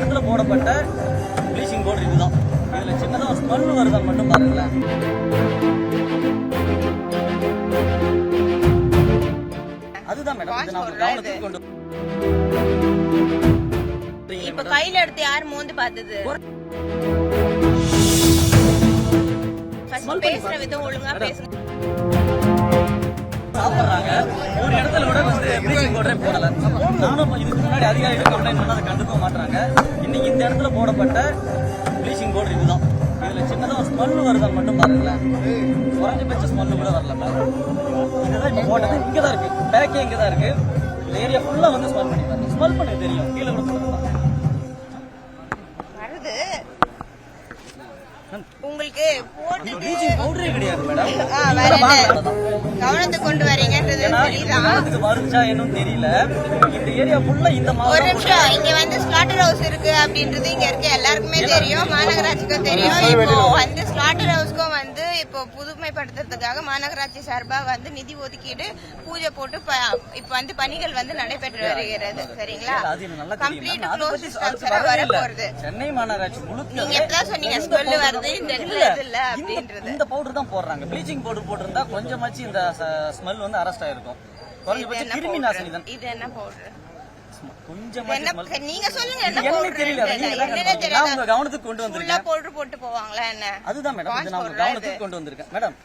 இடத்துல போடப்பட்ட bleaching powder இதுதான். இதுல சின்னதா ஒரு ஸ்மெல் வருதான் மட்டும் பாருங்களேன். அதுதான் மேடம் இது நம்ம கவனத்துக்கு கொண்டு. இப்ப கையில எடுத்து யார் மோந்து பார்த்தது? பேசுற விதம் ஒழுங்கா பேசணும். சாப்பிடுறாங்க ஒரு இடத்துல கூட ப்ளீச்சிங் பவுடரே போடல. நானும் இதுக்கு முன்னாடி அதிகாரிகள் கம்ப்ளைண்ட் பண்ணா அதை கண்டுக்க மாட்டாங்க. இன்னைக்கு இந்த இடத்துல போடப்பட்ட ப்ளீச்சிங் பவுடர் இதுதான். இதுல சின்னதா ஒரு ஸ்மெல் வருதான் மட்டும் பாருங்களேன். குறைஞ்சபட்ச ஸ்மெல் கூட வரல. இதுதான் இப்ப போட்டது. இங்கதான் இருக்கு, பேக்கே இங்கதான் இருக்கு. இந்த ஏரியா ஃபுல்லா வந்து ஸ்மெல் பண்ணி பாருங்க. ஸ்மெல் பண்ண தெரியும். கீழே கூட போடுறது வருது உங்களுக்கு போட்டுட்டு பவுடரே கிடையாது மேடம். கவனத்துக்கு கொண்டு வரீங்கன்றது கவனத்துக்கு வருச்சா என்னன்னு தெரியல. இந்த ஏரியா ஃபுல்லா இந்த மாதிரி ஒரு நிமிஷம் இங்க வந்து ஸ்லாட்டர் ஹவுஸ் இருக்கு அப்படின்றது இங்க இருக்க எல்லாருக்குமே தெரியும், மாநகராட்சிக்கும் தெரியும். இப்போ வந்து ஸ்லாட்டர் ஹவுஸ்க்கும் வந்து இப்போ புதுமைப்படுத்துறதுக்காக மாநகராட்சி சார்பா வந்து நிதி ஒதுக்கீடு பூஜை போட்டு இப்ப வந்து பணிகள் வந்து நடைபெற்று வருகிறது. சரிங்களா? கம்ப்ளீட் க்ளோஸ் ஸ்ட்ரக்சரா வர போறது. சென்னை மாநகராட்சி முழுக்க நீங்க எப்பதான் சொன்னீங்க ஸ்மெல் வருது இந்த இடத்துல இல்ல அப்படின்றது. இந்த பவுடர் தான் போடுறாங்க. ப்ளீச்சிங் பவுடர் போட்டிருந்தா கொஞ்சமாச்சு இந்த ஸ்மெல் வந்து அரெஸ்ட் ஆயிருக்கும். குறைஞ்சபட்சம் கிருமி நாசினி தான். இது என்ன பவுடர்? கொஞ்சமாச்சு நீங்க சொல்லுங்க என்ன பவுடர் தெரியல. நீங்க கவனத்துக்கு கொண்டு வந்திருக்கேன். பவுடர் போட்டு போவாங்களா என்ன? அதுதான் மேடம் இது நான் கவனத்துக்கு கொண்டு வந்திருக்கேன். மேடம்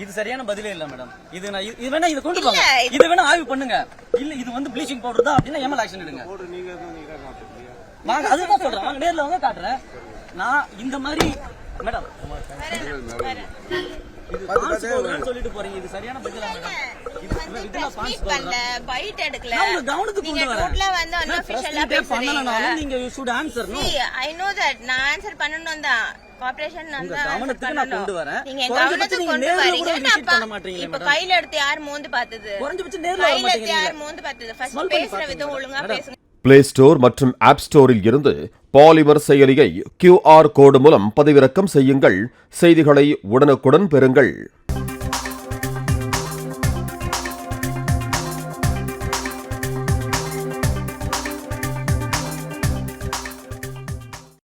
இது சரியான பதிலே இல்ல மேடம். இது நான் இது வேணா இத கொண்டு போங்க. இது வேணா ஆய்வு பண்ணுங்க. இல்ல இது வந்து ப்ளீச்சிங் பவுடர் தான் அப்படினா எம்எல் ஆக்ஷன் எடுங்க. நான் அதுதான் சொல்றேன். நான் நேர்ல வந்து காட்டுறேன். நான் இந்த மாதிரி மேடம் சொல்லிட்டு போறீங்க. இது சரியான பதிலா மேடம்? பைட் எடுக்கல. நான் கவனத்துக்கு கொண்டு வரேன். ரோட்ல வந்து அன்அபிஷியலா பண்ணலனாலும் நீங்க you should answer. No I know that. நான் ஆன்சர் பண்ணனும் தான். கார்ப்பரேஷன் நான் கவனத்துக்கு நான் கொண்டு வரேன். நீங்க கவனத்துக்கு கொண்டு வரீங்க. இப்ப கையில எடுத்து யார் மோந்து பார்த்தது? குறைஞ்சபட்சம் நேர்ல வர மாட்டீங்க. யார் மோந்து பார்த்தது? ஃபர்ஸ்ட் பேசுற விதம் ஒழுங்கா பேசுங்க. பிளே ஸ்டோர் மற்றும் ஆப் ஸ்டோரில் இருந்து பாலிமர் செயலியை QR கோடு மூலம் பதிவிறக்கம் செய்யுங்கள். செய்திகளை உடனுக்குடன் பெறுங்கள்.